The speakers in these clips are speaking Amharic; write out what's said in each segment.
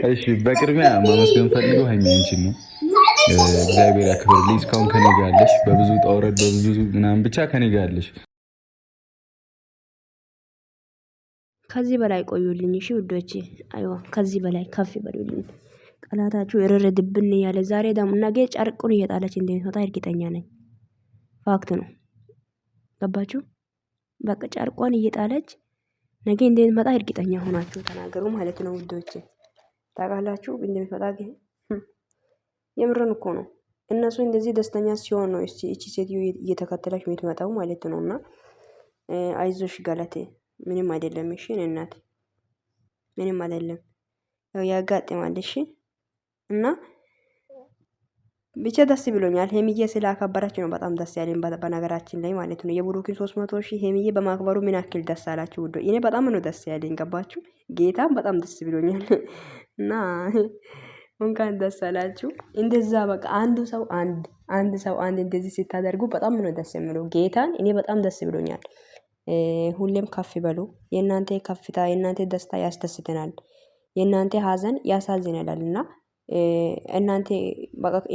እሺ በቅድሚያ ማመስገን ፈልገው ሀይሚ አንቺን ነው። እግዚአብሔር ያክብርልኝ። እስካሁን ከኔ ጋር ያለሽ በብዙ ውጣ ውረድ በብዙ ምናምን ብቻ ከኔ ጋር ያለሽ። ከዚህ በላይ ቆዩልኝ። እሺ ውዶቼ፣ አይዋ ከዚህ በላይ ከፍ ይበሉልኝ። ጠላታችሁ እርር ድብን እያለ ዛሬ ደግሞ ነገ ጨርቁን እየጣለች እንደሚመጣ እርግጠኛ ነኝ። ፋክት ነው። ገባችሁ? በቃ ጨርቋን እየጣለች ነገ እንደሚመጣ እርግጠኛ ሆናችሁ ተናገሩ ማለት ነው ውዶቼ። ታውቃላችሁ እንደሚመጣ ግን የምርን እኮ ነው። እነሱ እንደዚህ ደስተኛ ሲሆን ነው እቺ ሴትዮ እየተከተለች የምትመጣው ማለት ነውና፣ አይዞሽ ገለቴ ምንም አይደለም። እሺ እናት ምንም አይደለም። ያው ያጋጥማል። እሺ እና ብቻ ደስ ብሎኛል። ሄሚዬ ስላከበራችሁ ነው በጣም ደስ ያለኝ በነገራችን ላይ ማለት ነው። የብሩክን 300 ሺህ ሄሚዬ በማክበሩ ምን ያክል ደስ አላችሁ ውዶ? እኔ በጣም ነው ደስ ያለኝ። ገባችሁ? ጌታም በጣም ደስ ብሎኛል እና እንኳን ደስ አላችሁ። እንደዛ በቃ አንድ ሰው እንደዚህ ስታደርጉ በጣም ነው ደስ የሚለው። ጌታን እኔ በጣም ደስ ብሎኛል። ሁሌም ከፍ በሉ። የእናንተ ከፍታ የእናንተ ደስታ ያስደስተናል። የእናንተ ሀዘን ያሳዝናል እና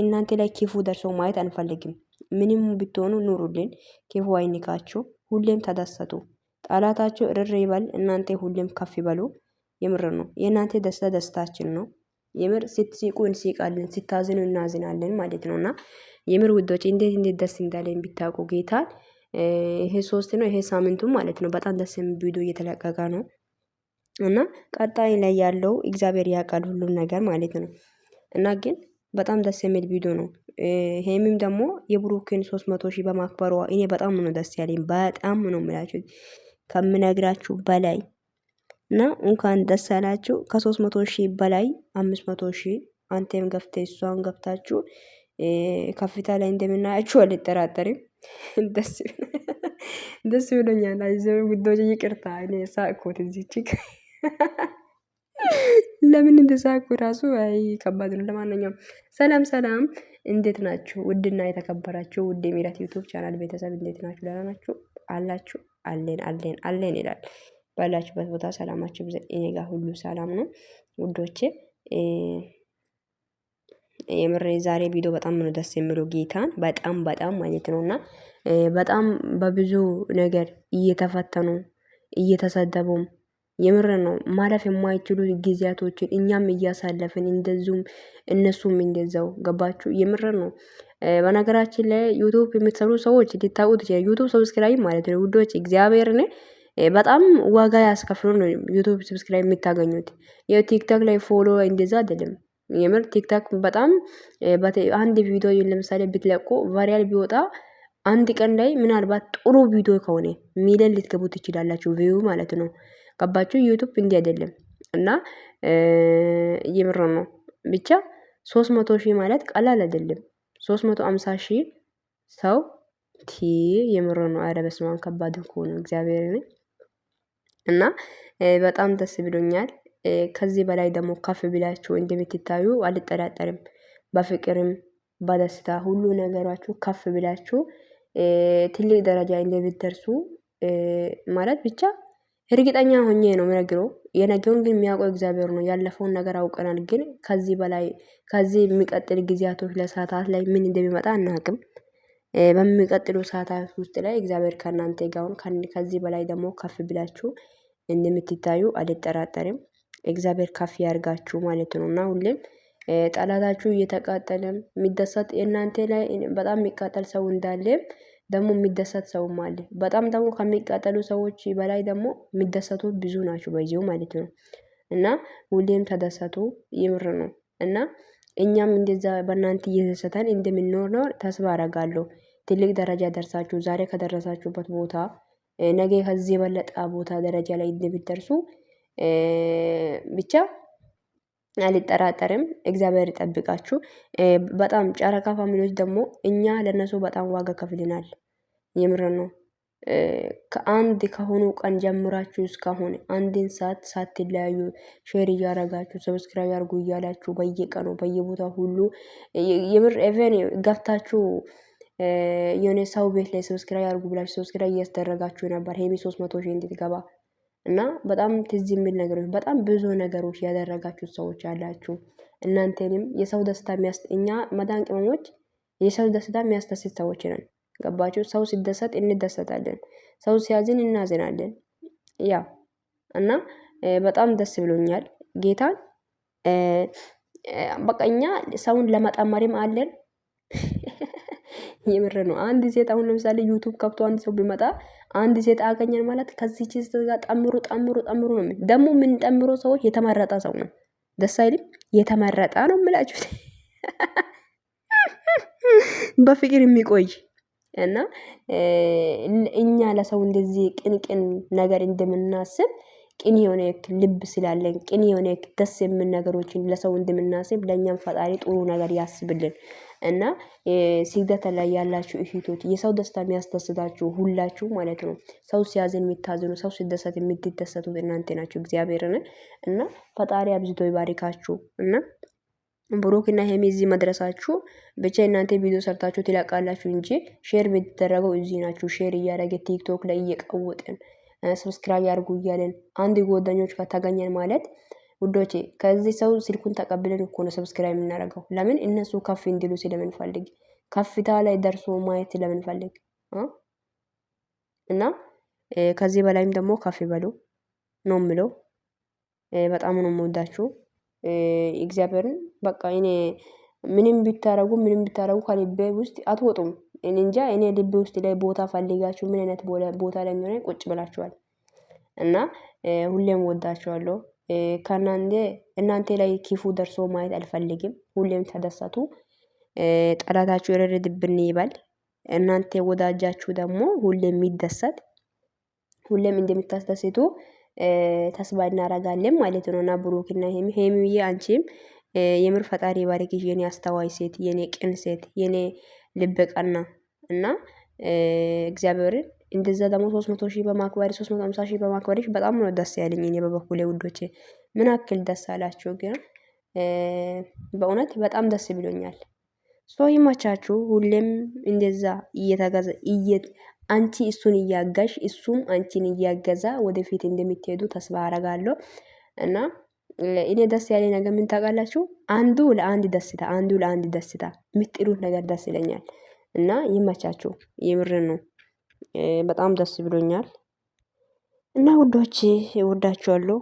እናንተ ላይ ክፉ ደርሶ ማየት አንፈልግም። ምንም ብትሆኑ ኑሩልን፣ ክፉ አይንካችሁ። ሁሌም ተደሰቱ። ጠላታችሁ እርር ይበል፣ እናንተ ሁሌም ከፍ በሉ። የምር ነው። የእናንተ ደስታ ደስታችን ነው። የምር ስትሲቁ እንሲቃለን፣ ስታዝኑ እናዝናለን ማለት ነውና የምር ውዶች እንዴት ደስ እንዳለን ቢታውቁ ጌታን። ይሄ 3 ነው ይሄ ሳምንቱ ማለት ነው። በጣም ደስ የሚል ቪዲዮ እየተለቀቀ ነው እና ቀጣይ ላይ ያለው እግዚአብሔር ያውቃል ሁሉም ነገር ማለት ነው እና ግን በጣም ደስ የሚል ቪዲዮ ነው። ሄሚም ደግሞ የብሩክን 300 ሺህ በማክበሯ እኔ በጣም ነው ደስ ያለኝ። በጣም ነው የምላችሁ ከምነግራችሁ በላይ እና እንኳን ደስ ያላችሁ። ከ300 ሺህ በላይ 500 ሺህ አንተም ገፍተ እሷን ገፍታችሁ ከፍታ ላይ እንደምናያችሁ አልጠራጠርም። ደስ ብሎኛል። አይዞህ ውዶች፣ ይቅርታ እኔ ሳቅኩት እዚች ለምን እንደሳቁ ራሱ አይ ከባድ ነው። ለማንኛውም ሰላም ሰላም፣ እንዴት ናችሁ? ውድና የተከበራችሁ ውድ የሚራት ዩቲዩብ ቻናል ቤተሰብ እንዴት ናችሁ? ደህና ናችሁ አላችሁ? አለን ይላል። ባላችሁበት ቦታ ሰላማችሁ ብዘ እኔ ጋር ሁሉ ሰላም ነው ውዶቼ። የምሬ ዛሬ ቪዲዮ በጣም ነው ደስ የሚለው ጌታን በጣም ማለት ነውና በጣም በብዙ ነገር እየተፈተኑ እየተሰደቡም የምር ነው ማለፍ የማይችሉ ጊዜያቶችን እኛም እያሳለፍን እንደዙም እነሱም እንደዛው ገባችሁ። የምር ነው። በነገራችን ላይ ዩቲዩብ የምትሰሩ ሰዎች ልታውቁት ይችላል። ዩቲዩብ ሰብስክራይብ ማለት ነው ውዶች፣ እግዚአብሔርን በጣም ዋጋ ያስከፍሉ ነው ዩቲዩብ ሰብስክራይብ የምታገኙት። የቲክቶክ ላይ ፎሎ እንደዛ አይደለም። የምር ቲክቶክ በጣም አንድ ቪዲዮ ለምሳሌ ብትለቁ ቫሪያል ቢወጣ አንድ ቀን ላይ ምናልባት ጥሩ ቪዲዮ ከሆነ ሚሊዮን ልትገቡ ትችላላችሁ፣ ቪው ማለት ነው። ገባችሁ? ዩቲዩብ እንዲህ አይደለም እና የምር ነው። ብቻ 300 ሺህ ማለት ቀላል አይደለም። 350 ሺህ ሰው የምር ነው። ኧረ በስመ አብ ከባድ እኮ ነው እግዚአብሔርን እና በጣም ደስ ብሎኛል። ከዚህ በላይ ደግሞ ከፍ ብላችሁ እንደምትታዩ አልጠራጠርም። በፍቅርም በደስታ ሁሉ ነገራችሁ ከፍ ብላችሁ ትልቅ ደረጃ እንደምትደርሱ ማለት ብቻ እርግጠኛ ሆኜ ነው የምነግረው። የነገውን ግን የሚያውቀው እግዚአብሔር ነው። ያለፈውን ነገር አውቀናል። ግን ከዚህ በላይ ከዚህ የሚቀጥል ጊዜያቶች ለሰዓታት ላይ ምን እንደሚመጣ አናውቅም። በሚቀጥሉ ሰዓታት ውስጥ ላይ እግዚአብሔር ከእናንተ ጋር ከዚህ በላይ ደግሞ ከፍ ብላችሁ እንደምትታዩ አልጠራጠርም። እግዚአብሔር ከፍ ያርጋችሁ ማለት ነው እና ሁሌም ጠላታችሁ እየተቃጠለም የሚደሰት የእናንተ ላይ በጣም የሚቃጠል ሰው እንዳለ ደግሞ የሚደሰት ሰውም አለ። በጣም ደግሞ ከሚቃጠሉ ሰዎች በላይ ደግሞ የሚደሰቱት ብዙ ናቸው በዚሁ ማለት ነው እና ሁሌም ተደሰቱ። ይምር ነው እና እኛም እንደዛ በእናንተ እየተደሰተን እንደምንኖር ነው ተስፋ አረጋለሁ። ትልቅ ደረጃ ደርሳችሁ ዛሬ ከደረሳችሁበት ቦታ ነገ ከዚህ የበለጠ ቦታ ደረጃ ላይ እንደምትደርሱ ብቻ አልጠራጠርም። እግዚአብሔር ይጠብቃችሁ። በጣም ጨረቃ ፋሚሊዎች ደግሞ እኛ ለነሱ በጣም ዋጋ ከፍልናል። የምር ነው። ከአንድ ከሆኑ ቀን ጀምራችሁ እስካሁን አንድን ሰዓት ሳትለያዩ ሼር እያረጋችሁ ሰብስክራይብ ያርጉ እያላችሁ በየቀኑ በየቦታው ሁሉ የምር ኤቨን ገብታችሁ የሆነ ሰው ቤት ላይ ሰብስክራይብ ያርጉ ብላችሁ ሰብስክራይብ እያስደረጋችሁ ነበር። ሄሚ 300 ሺህ እንድትገባ እና በጣም ትዝ የሚል ነገሮች በጣም ብዙ ነገሮች ያደረጋችሁ ሰዎች አላችሁ። እናንተንም የሰው ደስታ እኛ መዳን ቅመሞች የሰው ደስታ የሚያስደስት ሰዎች ነን። ገባችሁ? ሰው ሲደሰት እንደሰታለን፣ ሰው ሲያዝን እናዝናለን። ያ እና በጣም ደስ ብሎኛል ጌታን በቃ እኛ ሰውን ለመጠመርም አለን። የምር ነው። አንድ ሴት አሁን ለምሳሌ ዩቲዩብ ከፍቶ አንድ ሰው ቢመጣ አንድ ሴት አገኘን ማለት ከዚህች ሴት ጋር ጠምሩ ጠምሩ ጠምሩ ነው። ደግሞ ምን ጠምሮ ሰዎች የተመረጠ ሰው ነው። ደስ አይልም? የተመረጠ ነው የምላችሁት በፍቅር የሚቆይ እና እኛ ለሰው እንደዚህ ቅንቅን ነገር እንደምናስብ ቅን የሆነ ልብ ስላለን ቅን የሆነ ደስ የምን ነገሮችን ለሰው እንደምናስብ ለእኛም ፈጣሪ ጥሩ ነገር ያስብልን። እና ስግደት ላይ ያላችሁ እህቶች የሰው ደስታ የሚያስደስታችሁ ሁላችሁ ማለት ነው። ሰው ሲያዝን የሚታዝኑ፣ ሰው ሲደሰት የምትደሰቱት እናንተ ናችሁ። እግዚአብሔርን እና ፈጣሪ አብዝቶ ይባርካችሁ። እና ብሩክና ሄሚ እዚህ መድረሳችሁ ብቻ እናንተ ቪዲዮ ሰርታችሁ ትለቃላችሁ እንጂ ሼር የምትደረገው እዚህ ናችሁ። ሼር እያደረገ ቲክቶክ ላይ እየቀወጥን ሰብስክራይብ ያርጉ እያለን አንድ ጓደኞች ከተገኘን ማለት ውዶቼ ከዚህ ሰው ስልኩን ተቀብለን እኮ ነው ሰብስክራይብ የምናደርገው። ለምን እነሱ ከፍ እንዲሉ ስለምንፈልግ፣ ከፍታ ላይ ደርሶ ማየት ስለምንፈልግ እና ከዚህ በላይም ደግሞ ከፍ ይበሉ ነው የምለው። በጣም ነው የምወዳችሁ እግዚአብሔርን። በቃ እኔ ምንም ቢታረጉ ከልቤ ውስጥ አትወጡም። እኔ እንጃ እኔ ልቤ ውስጥ ላይ ቦታ ፈልጋችሁ ምን አይነት ቦታ ላይ እንደሆነ ቁጭ ብላችኋል። እና ሁሌም ወዳችኋለሁ። እናንተ ላይ ክፉ ደርሶ ማየት አልፈልግም። ሁሌም ተደሰቱ። ጠላታችሁ ይረድብን ይባል። እናንተ ወዳጃችሁ ደግሞ ሁሌም የሚደሰት ሁሌም እንደምታስደስቱ ተስፋ እናደርጋለን ማለት ነው። እና ብሩክና ሄሚዬ አንቺም የምር ፈጣሪ ባርክሽ የኔ አስተዋይ ሴት፣ የኔ ቅን ሴት፣ የኔ ልብ ቀና እና እግዚአብሔርን እንደዛ ደግሞ 300,000 በማክበር 350,000 በማክበርሽ በጣም ነው ደስ ያለኝ። እኔ በበኩሌ ውዶቼ ምን አክል ደስ አላችሁ? ግን በእውነት በጣም ደስ ብሎኛል። ሰው ይመቻችሁ። ሁሌም እንደዛ አንቺ እሱን እያጋሽ እሱም አንቺን እያገዛ ወደፊት እንደምትሄዱ ተስፋ አረጋለሁ። እና እኔ ደስ ያለ ነገር ምን ታውቃላችሁ? አንዱ ለአንድ ደስታ የምትጥሩት ነገር ደስ ይለኛል። እና ይመቻችሁ። የምርን ነው። በጣም ደስ ብሎኛል። እና ውዶቼ እወዳችኋለሁ።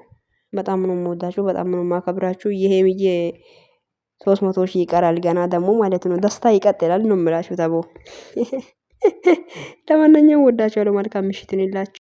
በጣም ነው የምወዳችሁ፣ በጣም ነው የማከብራችሁ። ይሄምዬ 300,000 ይቀራል ገና ደግሞ ማለት ነው። ደስታ ይቀጥላል ነው የምላችሁ ተቦ። ለማንኛውም ወዳችኋለሁ። መልካም ምሽት ይሁንላችሁ።